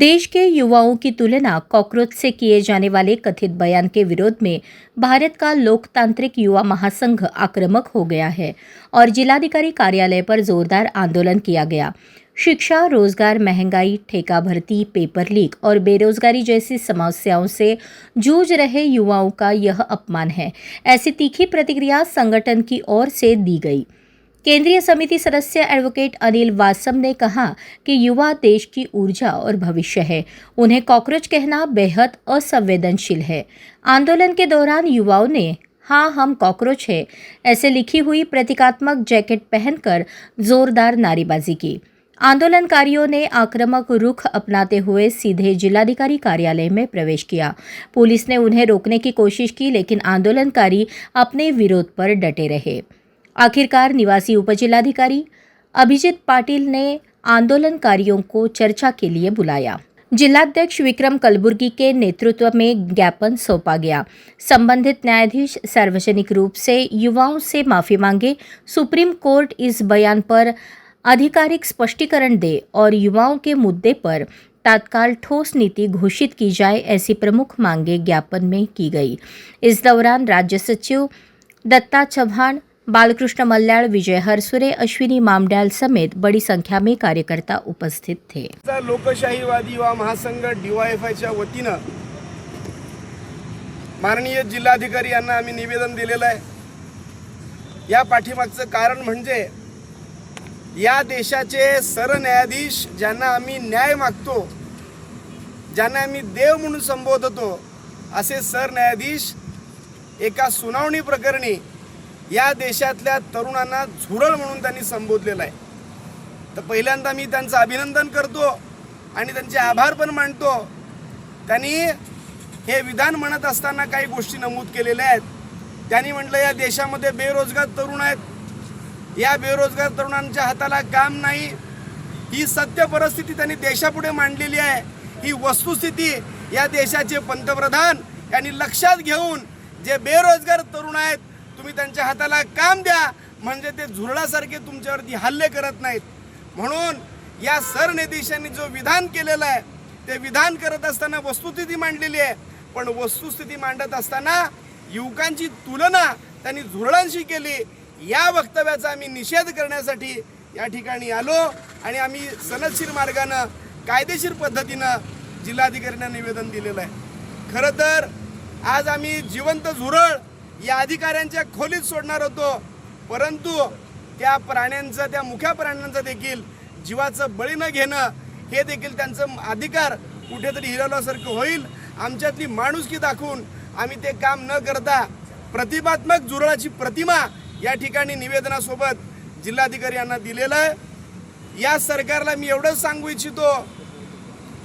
देश के युवाओं की तुलना कॉकरोच से किए जाने वाले कथित बयान के विरोध में भारत का लोकतांत्रिक युवा महासंघ आक्रामक हो गया है और जिलाधिकारी कार्यालय पर जोरदार आंदोलन किया गया। शिक्षा, रोजगार, महंगाई, ठेका भर्ती, पेपर लीक और बेरोजगारी जैसी समस्याओं से जूझ रहे युवाओं का यह अपमान है, ऐसी तीखी प्रतिक्रिया संगठन की ओर से दी गई। केंद्रीय समिति सदस्य एडवोकेट अनिल वासम ने कहा कि युवा देश की ऊर्जा और भविष्य है, उन्हें कॉकरोच कहना बेहद असंवेदनशील है। आंदोलन के दौरान युवाओं ने हाँ हम कॉकरोच है ऐसे लिखी हुई प्रतीकात्मक जैकेट पहनकर जोरदार नारेबाजी की। आंदोलनकारियों ने आक्रामक रुख अपनाते हुए सीधे जिलाधिकारी कार्यालय में प्रवेश किया। पुलिस ने उन्हें रोकने की कोशिश की, लेकिन आंदोलनकारी अपने विरोध पर डटे रहे। आखिरकार निवासी उपजिलाधिकारी अभिजीत पाटिल ने आंदोलनकारियों को चर्चा के लिए बुलाया। जिलाध्यक्ष विक्रम कलबुर्गी के नेतृत्व में ज्ञापन सौंपा गया। संबंधित न्यायाधीश सार्वजनिक रूप से युवाओं से माफी मांगे, सुप्रीम कोर्ट इस बयान पर आधिकारिक स्पष्टीकरण दे और युवाओं के मुद्दे पर तत्काल ठोस नीति घोषित की जाए, ऐसी प्रमुख मांगे ज्ञापन में की गई। इस दौरान राज्य सचिव दत्ता चव्हाण, बालकृष्ण मल्याळ, विजय हरसुरे, अश्विनी मामड्याल समेत बड़ी संख्या में कार्यकर्ता उपस्थित थे। लोकशाहीवादी युवा महासंघ DYFIच्या वतीनं माननीय जिल्हाधिकारी यांना आम्ही निवेदन दिलेलं आहे। या पाठीमागचं कारण म्हणजे या देशाचे सरन्यायाधीश ज्यांना आम्ही न्याय मागतो, ज्यांना आम्ही देव म्हणून संबोधतो, असे सरन्यायाधीश एका सुनावणी प्रकरणी या देशातल्या तरुणांना झुरळ म्हणून त्यांनी संबोधलेलं आहे। तर पहिल्यांदा मी त्यांचं अभिनंदन करतो आणि त्यांचे आभार पण मानतो। त्यांनी हे विधान म्हणत असताना काही गोष्टी नमूद केलेल्या आहेत। त्यांनी म्हटलं या देशामध्ये बेरोजगार तरुण आहेत, या बेरोजगार तरुणांच्या हाताला काम नाही, ही सत्य परिस्थिती त्यांनी देशापुढे मांडलेली आहे। ही वस्तुस्थिती या देशाचे पंतप्रधान यांनी लक्षात घेऊन जे बेरोजगार तरुण आहेत तुम्ही त्यांच्या हाताला काम द्या, म्हणजे ते झुरळासारखे तुमच्यावरती हल्ले करत नाहीत। म्हणून या सरन्यायाधीशांनी जो विधान केलेलं आहे ते विधान करत असताना वस्तुस्थिती मांडलेली आहे, पण वस्तुस्थिती मांडत असताना युवकांची तुलना त्यांनी झुरळांशी केली। या वक्तव्याचा आम्ही निषेध करण्यासाठी या ठिकाणी आलो आणि आम्ही सनदशीर मार्गाने कायदेशीर पद्धतीने जिल्हाधिकाऱ्यांना निवेदन दिलेलं आहे। खरं तर आज आम्ही जिवंत झुरळ या अधिकाऱ्यांच्या खोलीत सोडणार होतो, परंतु त्या प्राण्यांचं, त्या मुख्या प्राण्यांचं देखील जीवाचं बळी न घेणं हे देखील त्यांचं अधिकार कुठेतरी हिरावल्यासारखं होईल। आमच्यातली माणुसकी दाखवून आम्ही ते काम न करता प्रतिमात्मक झुरळाची प्रतिमा या ठिकाणी निवेदनासोबत जिल्हाधिकारी यांना दिलेलं आहे। या सरकारला मी एवढंच सांगू इच्छितो,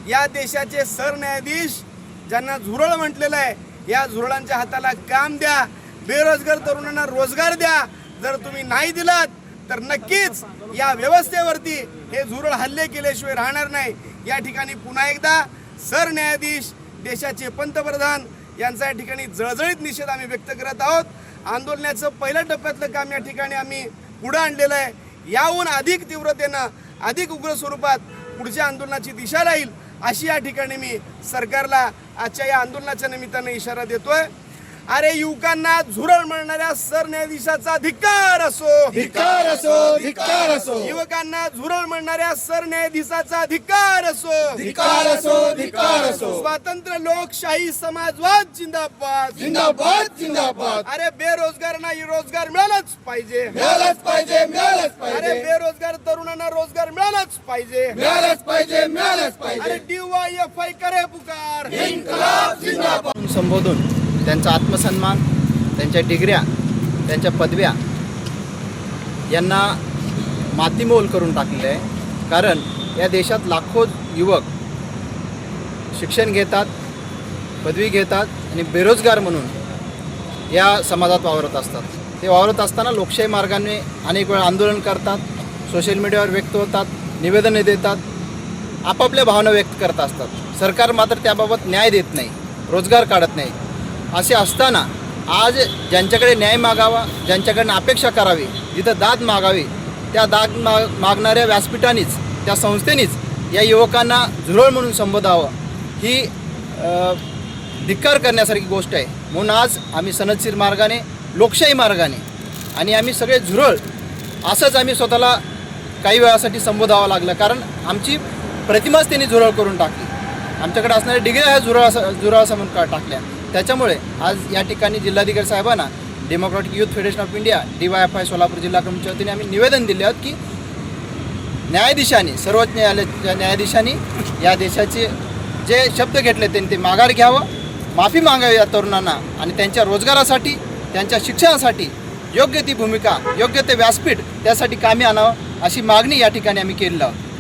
या देशाचे सरन्यायाधीश ज्यांना झुरळ म्हटलेलं आहे, या झुरळांच्या हाताला काम द्या, बेरोजगार तरुणांना रोजगार द्या। जर तुम्ही नाही दिलात तर नक्कीच या व्यवस्थेवरती हे झुरळ हल्ले केल्याशिवाय राहणार नाही। या ठिकाणी पुन्हा एकदा सरन्यायाधीश, देशाचे पंतप्रधान यांचा या ठिकाणी जळजळीत निषेध आम्ही व्यक्त करत आहोत। आंदोलनाचं पहिल्या टप्प्यातलं काम या ठिकाणी आम्ही पुढे आणलेलं आहे। याहून अधिक तीव्रतेनं, अधिक उग्र स्वरूपात पुढच्या आंदोलनाची दिशा राहील, अशी या ठिकाणी मी सरकारला आजच्या या आंदोलनाच्या निमित्ताने इशारा देतोय। अरे युवकांना झुरळ म्हणणाऱ्या सरन्यायाधीशाचा धिक्कार असो, धिक्कार असो, धिक्कार असो। युवकांना झुरळ म्हणणाऱ्या सरन्यायाधीशाचा धिक्कार असो, धिक्कार असो, धिक्कार असो। स्वतंत्र लोकशाही समाजवाद जिंदाबाद, जिंदाबाद, जिंदाबाद। अरे बेरोजगारांना रोजगार मिळालाच पाहिजे, मिळालाच पाहिजे, मिळालाच पाहिजे। अरे बेरोजगार तरुणांना रोजगार मिळालाच पाहिजे, मिळालाच पाहिजे, मिळालाच पाहिजे। अरे DYFI करे पुकार, इन्कलाब जिंदाबाद संबोधून त्यांचा आत्मसन्मान, त्यांच्या डिग्र्या, त्यांच्या पदव्या यांना मातीमोल करून टाकलेलं आहे। कारण या देशात लाखो युवक शिक्षण घेतात, पदवी घेतात आणि बेरोजगार म्हणून या समाजात वावरत असतात। ते वावरत असताना लोकशाही मार्गाने अनेक वेळा आंदोलन करतात, सोशल मीडियावर व्यक्त होतात, निवेदने देतात, आपापल्या भावना व्यक्त करत असतात। सरकार मात्र त्याबाबत न्याय देत नाही, रोजगार काढत नाही। असे असताना आज ज्यांच्याकडे न्याय मागावा, ज्यांच्याकडनं अपेक्षा करावी, जिथं दाद मागावी, त्या दाद मागणाऱ्या व्यासपीठानेच, त्या संस्थेनेच या युवकांना झुरळ म्हणून संबोधावं ही धिक्कार करण्यासारखी गोष्ट आहे. म्हणून आज आम्ही सनदशीर मार्गाने, लोकशाही मार्गाने आणि आम्ही सगळे झुरळ असंच आम्ही स्वतःला काही वेळासाठी संबोधावं लागलं, कारण आमची प्रतिमाच त्यांनी झुरळ करून टाकली. आमच्याकडे असणाऱ्या डिग्र्या ह्या झुरळ असं म्हणून टाकल्या. त्याच्यामुळे आज या ठिकाणी जिल्हाधिकारी साहेबांना democratic youth federation of India DYFI Solapur जिल्हा कमिटीच्या वतीने आम्ही निवेदन दिले आहोत की न्यायाधीशांनी, सर्वोच्च न्यायालयाच्या न्यायाधीशांनी या देशाचे जे शब्द घेतले त्यांनी ते माघार घ्यावं, माफी मागावी या तरुणांना आणि त्यांच्या रोजगारासाठी, त्यांच्या शिक्षणासाठी योग्य ती भूमिका, योग्य ते व्यासपीठ त्यासाठी कामी आणावं अशी मागणी या ठिकाणी आम्ही केलेली आहोत.